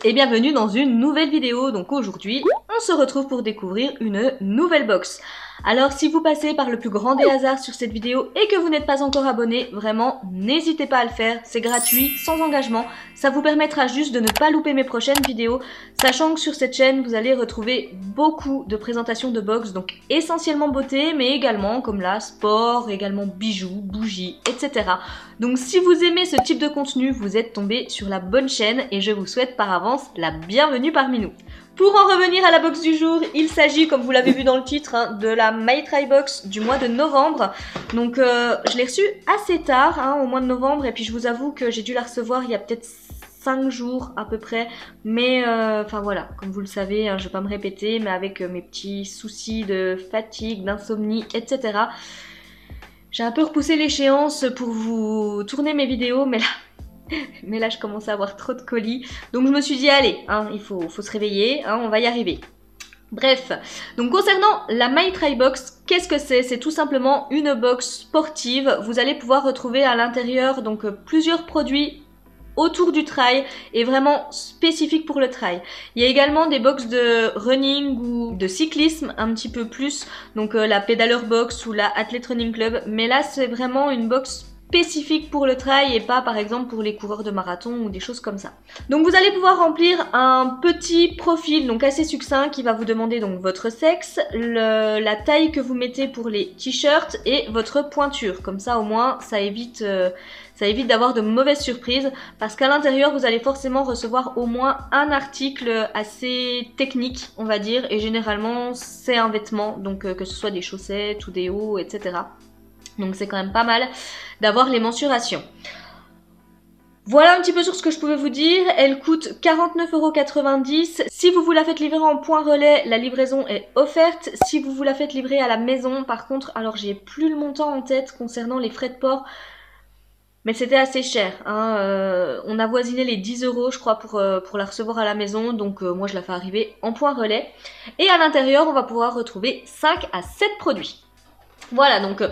et bienvenue dans une nouvelle vidéo. Donc aujourd'hui, on se retrouve pour découvrir une nouvelle box. Alors si vous passez par le plus grand des hasards sur cette vidéo et que vous n'êtes pas encore abonné, vraiment n'hésitez pas à le faire, c'est gratuit, sans engagement. Ça vous permettra juste de ne pas louper mes prochaines vidéos, sachant que sur cette chaîne vous allez retrouver beaucoup de présentations de box, donc essentiellement beauté, mais également comme là, sport, également bijoux, bougies, etc. Donc si vous aimez ce type de contenu, vous êtes tombé sur la bonne chaîne et je vous souhaite par avance la bienvenue parmi nous. Pour en revenir à la box du jour, il s'agit, comme vous l'avez vu dans le titre, de la My Try Box du mois de novembre. Donc je l'ai reçue assez tard, au mois de novembre, et puis je vous avoue que j'ai dû la recevoir il y a peut-être 5 jours à peu près. Mais enfin voilà, comme vous le savez, je vais pas me répéter, mais avec mes petits soucis de fatigue, d'insomnie, etc. J'ai un peu repoussé l'échéance pour vous tourner mes vidéos, mais là je commence à avoir trop de colis, donc je me suis dit allez, il faut se réveiller, on va y arriver. Bref, donc concernant la My Try Box, qu'est-ce que c'est? C'est tout simplement une box sportive. Vous allez pouvoir retrouver à l'intérieur donc plusieurs produits autour du trail et vraiment spécifiques pour le trail. Il y a également des box de running ou de cyclisme un petit peu plus, donc la Pedaler Box ou la Athlete Running Club, mais là c'est vraiment une box spécifique pour le trail et pas par exemple pour les coureurs de marathon ou des choses comme ça. Donc vous allez pouvoir remplir un petit profil donc assez succinct qui va vous demander donc votre sexe, la taille que vous mettez pour les t-shirts et votre pointure. Comme ça au moins ça évite d'avoir de mauvaises surprises parce qu'à l'intérieur vous allez forcément recevoir au moins un article assez technique on va dire, et généralement c'est un vêtement, donc que ce soit des chaussettes ou des hauts, etc. Donc c'est quand même pas mal d'avoir les mensurations. Voilà un petit peu sur ce que je pouvais vous dire. Elle coûte 49,90 €. Si vous vous la faites livrer en point relais, la livraison est offerte. Si vous vous la faites livrer à la maison, par contre, alors j'ai plus le montant en tête concernant les frais de port, mais c'était assez cher. On a voisiné les 10 € je crois pour la recevoir à la maison, donc moi je la fais arriver en point relais. Et à l'intérieur, on va pouvoir retrouver 5 à 7 produits. Voilà, donc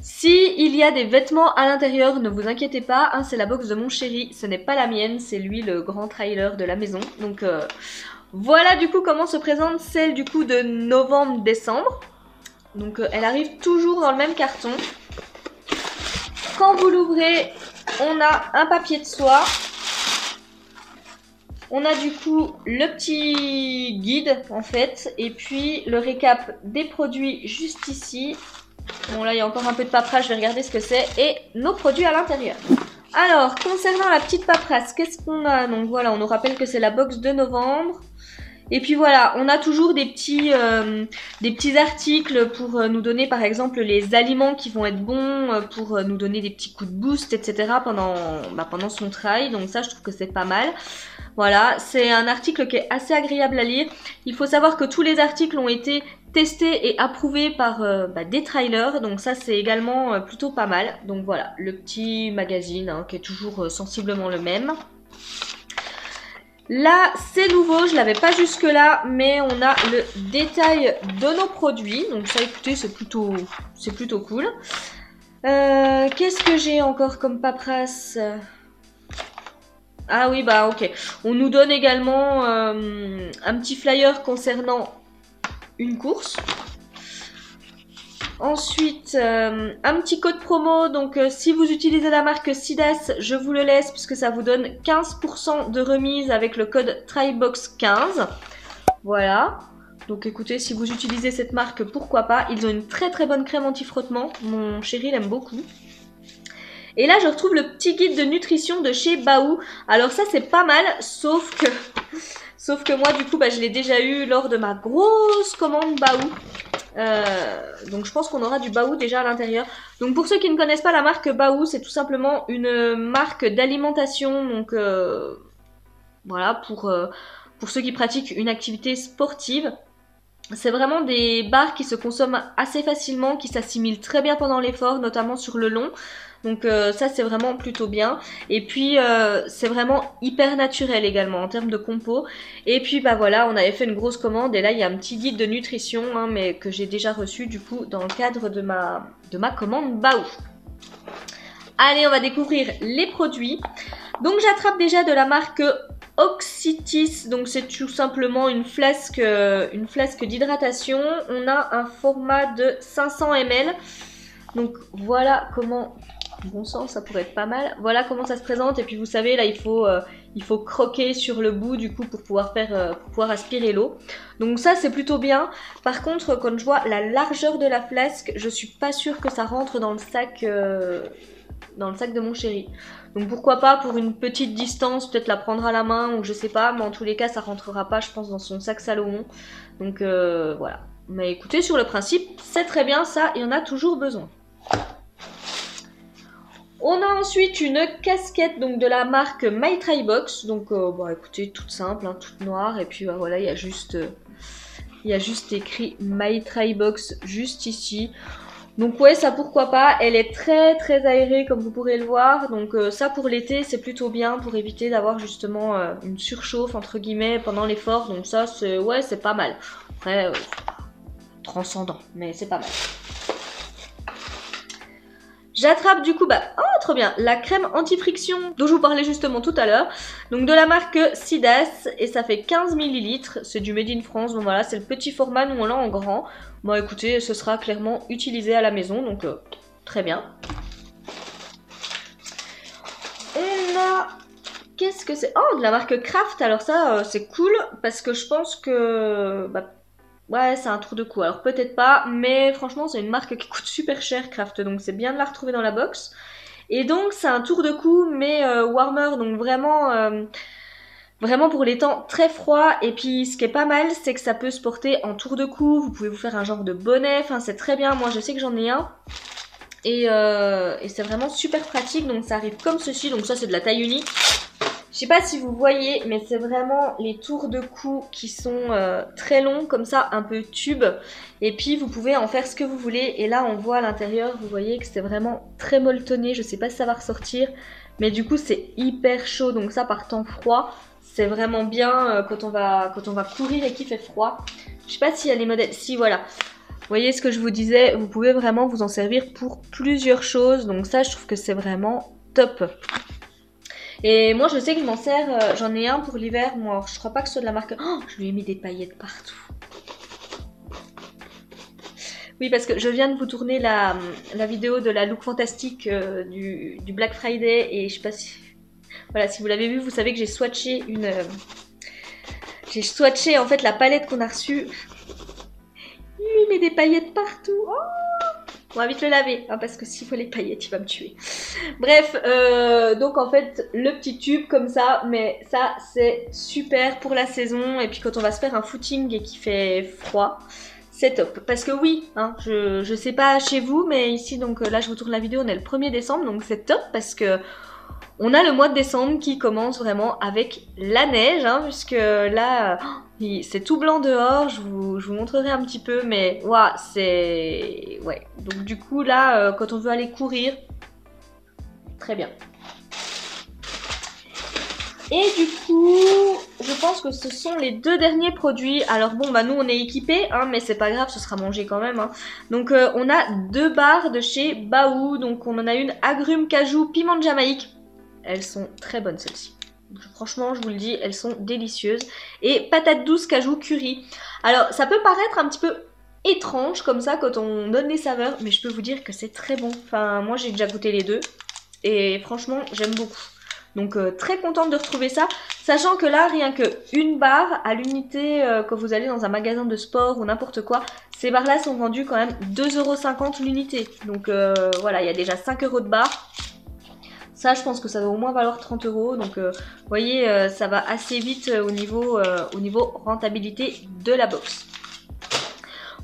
si il y a des vêtements à l'intérieur, ne vous inquiétez pas, c'est la box de mon chéri, ce n'est pas la mienne, c'est lui le grand trailer de la maison. Donc voilà du coup comment se présente celle du coup de novembre-décembre. Donc elle arrive toujours dans le même carton. Quand vous l'ouvrez, on a un papier de soie. On a du coup le petit guide en fait, et puis le récap des produits juste ici. Bon là il y a encore un peu de paperasse, je vais regarder ce que c'est, et nos produits à l'intérieur. Alors concernant la petite paperasse, qu'est-ce qu'on a? Donc voilà, on nous rappelle que c'est la box de novembre. Et puis voilà, on a toujours des petits articles pour nous donner par exemple les aliments qui vont être bons, pour nous donner des petits coups de boost, etc. pendant son trail. Donc ça je trouve que c'est pas mal. Voilà, c'est un article qui est assez agréable à lire. Il faut savoir que tous les articles ont été testés et approuvés par des trailers. Donc ça c'est également plutôt pas mal. Donc voilà, le petit magazine qui est toujours sensiblement le même. Là, c'est nouveau, je l'avais pas jusque là, mais on a le détail de nos produits. Donc ça, écoutez, c'est plutôt cool. Qu'est-ce que j'ai encore comme paperasse? Ah oui, bah ok. On nous donne également un petit flyer concernant une course. Ensuite, un petit code promo, donc si vous utilisez la marque Sidas, je vous le laisse puisque ça vous donne 15% de remise avec le code TryBox15. Voilà, donc écoutez, si vous utilisez cette marque, pourquoi pas. Ils ont une très très bonne crème anti-frottement, mon chéri l'aime beaucoup. Et là, je retrouve le petit guide de nutrition de chez Baou. Alors ça, c'est pas mal, sauf que moi, du coup, je l'ai déjà eu lors de ma grosse commande Baou. Donc je pense qu'on aura du Baou déjà à l'intérieur. Donc pour ceux qui ne connaissent pas la marque Baou, c'est tout simplement une marque d'alimentation. Donc voilà, pour ceux qui pratiquent une activité sportive. C'est vraiment des barres qui se consomment assez facilement, qui s'assimilent très bien pendant l'effort, notamment sur le long. Donc ça c'est vraiment plutôt bien. Et puis c'est vraiment hyper naturel également en termes de compo. Et puis voilà, on avait fait une grosse commande et là il y a un petit guide de nutrition mais que j'ai déjà reçu du coup dans le cadre de ma commande Baou. Allez, on va découvrir les produits. Donc j'attrape déjà de la marque Oxytis, donc c'est tout simplement une flasque d'hydratation. On a un format de 500 ml. Donc voilà comment, bon sang, ça pourrait être pas mal. Voilà comment ça se présente. Et puis vous savez, là il faut croquer sur le bout du coup pour pouvoir aspirer l'eau. Donc ça c'est plutôt bien. Par contre, quand je vois la largeur de la flasque, je suis pas sûre que ça rentre dans le sac de mon chéri. Donc pourquoi pas pour une petite distance, peut-être la prendre à la main ou je sais pas, mais en tous les cas ça rentrera pas je pense dans son sac Salomon. Donc voilà. Mais écoutez, sur le principe, c'est très bien ça, il y en a toujours besoin. On a ensuite une casquette donc de la marque My Try Box. Donc bon écoutez, toute simple, hein, toute noire. Et puis voilà, il y a juste écrit My Try Box juste ici. Donc ouais, ça pourquoi pas, elle est très très aérée comme vous pourrez le voir, donc ça pour l'été c'est plutôt bien pour éviter d'avoir justement une surchauffe entre guillemets pendant l'effort, donc ça c'est ouais, c'est pas mal. Après, transcendant, mais c'est pas mal. J'attrape du coup, oh trop bien, la crème anti-friction dont je vous parlais justement tout à l'heure. Donc de la marque Sidas et ça fait 15 ml, c'est du Made in France, donc voilà, c'est le petit format, nous on l'a en grand. Bon écoutez, ce sera clairement utilisé à la maison, donc très bien. On a... Qu'est-ce que c'est? Oh, de la marque Craft, alors ça c'est cool parce que je pense que... ouais, c'est un trou de cou. Alors peut-être pas, mais franchement c'est une marque qui coûte super cher Craft, donc c'est bien de la retrouver dans la box. Et donc c'est un tour de cou mais warmer, donc vraiment pour les temps très froids. Et puis ce qui est pas mal, c'est que ça peut se porter en tour de cou, vous pouvez vous faire un genre de bonnet, enfin c'est très bien, moi je sais que j'en ai un. Et c'est vraiment super pratique, donc ça arrive comme ceci, donc ça c'est de la taille unique. Je sais pas si vous voyez, mais c'est vraiment les tours de cou qui sont très longs, comme ça, un peu tube. Et puis vous pouvez en faire ce que vous voulez. Et là on voit à l'intérieur, vous voyez que c'est vraiment très molletonné. Je sais pas si ça va ressortir, mais du coup c'est hyper chaud. Donc ça par temps froid, c'est vraiment bien quand on va courir et qu'il fait froid. Je sais pas s'il y a les modèles, si voilà. Vous voyez ce que je vous disais, vous pouvez vraiment vous en servir pour plusieurs choses. Donc ça je trouve que c'est vraiment top. Et moi je sais que je m'en sers, j'en ai un pour l'hiver, moi je crois pas que ce soit de la marque... Oh, je lui ai mis des paillettes partout. Oui, parce que je viens de vous tourner la vidéo de la look fantastique du Black Friday et je sais pas si... Voilà, si vous l'avez vu, vous savez que j'ai swatché en fait la palette qu'on a reçue. Il lui met des paillettes partout. Oh, on va vite le laver, hein, parce que s'il faut les paillettes, il va me tuer. Bref, donc en fait, le petit tube comme ça, mais ça c'est super pour la saison. Et puis quand on va se faire un footing et qu'il fait froid, c'est top. Parce que oui, hein, je sais pas chez vous, mais ici, donc là je vous tourne la vidéo, on est le 1er décembre, donc c'est top parce que on a le mois de décembre qui commence vraiment avec la neige, hein, puisque là, c'est tout blanc dehors, je vous montrerai un petit peu, mais waouh, c'est... Ouais, donc du coup là, quand on veut aller courir, très bien. Et du coup, je pense que ce sont les deux derniers produits. Alors bon, nous on est équipés, hein, mais c'est pas grave, ce sera mangé quand même. Hein. Donc on a 2 barres de chez Baou, donc on en a une agrumes, cajou, piment de Jamaïque. Elles sont très bonnes celles-ci. Franchement, je vous le dis, elles sont délicieuses. Et patates douces, cajou, curry. Alors, ça peut paraître un petit peu étrange comme ça quand on donne les saveurs, mais je peux vous dire que c'est très bon. Enfin, moi j'ai déjà goûté les deux. Et franchement, j'aime beaucoup. Donc très contente de retrouver ça. Sachant que là, rien que une barre à l'unité quand vous allez dans un magasin de sport ou n'importe quoi, ces barres-là sont vendues quand même 2,50 € l'unité. Donc voilà, il y a déjà 5 € de barre. Ça, je pense que ça va au moins valoir 30 €. Donc, vous voyez, ça va assez vite au niveau rentabilité de la box.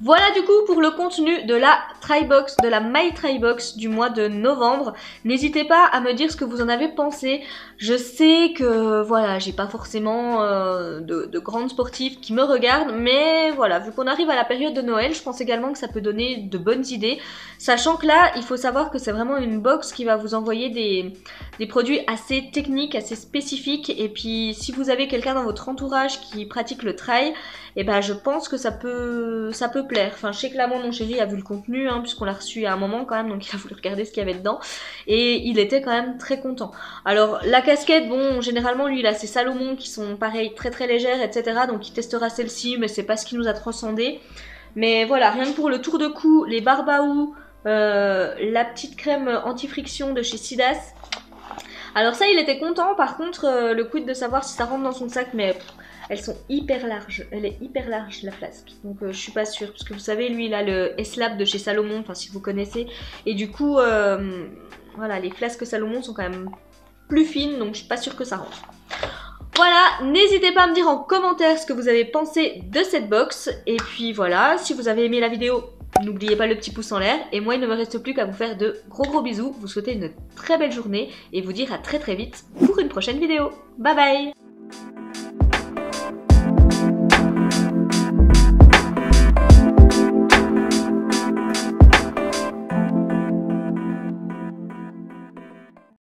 Voilà du coup pour le contenu de la Trybox, de la My Trybox du mois de novembre. N'hésitez pas à me dire ce que vous en avez pensé. Je sais que voilà, j'ai pas forcément de grandes sportives qui me regardent, mais voilà, vu qu'on arrive à la période de Noël, je pense également que ça peut donner de bonnes idées. Sachant que là, il faut savoir que c'est vraiment une box qui va vous envoyer des produits assez techniques, assez spécifiques. Et puis si vous avez quelqu'un dans votre entourage qui pratique le trail, et ben je pense que ça peut plaire. Enfin, je sais que là, mon chéri a vu le contenu, hein, puisqu'on l'a reçu il y a un moment quand même, donc il a voulu regarder ce qu'il y avait dedans. Et il était quand même très content. Alors la casquette, bon, généralement lui il a ses Salomon qui sont pareil très très légères, etc. Donc il testera celle-ci, mais c'est pas ce qui nous a transcendé. Mais voilà, rien que pour le tour de cou, les Barbaou, la petite crème anti-friction de chez Sidas. Alors ça il était content, par contre le quid de savoir si ça rentre dans son sac, mais elles sont hyper larges, elle est hyper large la flasque, donc je suis pas sûre, parce que vous savez lui il a le S-Lab de chez Salomon, enfin si vous connaissez, et du coup voilà, les flasques Salomon sont quand même plus fines, donc je suis pas sûre que ça rentre. Voilà, n'hésitez pas à me dire en commentaire ce que vous avez pensé de cette box, et puis voilà, si vous avez aimé la vidéo, n'oubliez pas le petit pouce en l'air, et moi il ne me reste plus qu'à vous faire de gros bisous, vous souhaiter une très belle journée, et vous dire à très vite pour une prochaine vidéo. Bye bye!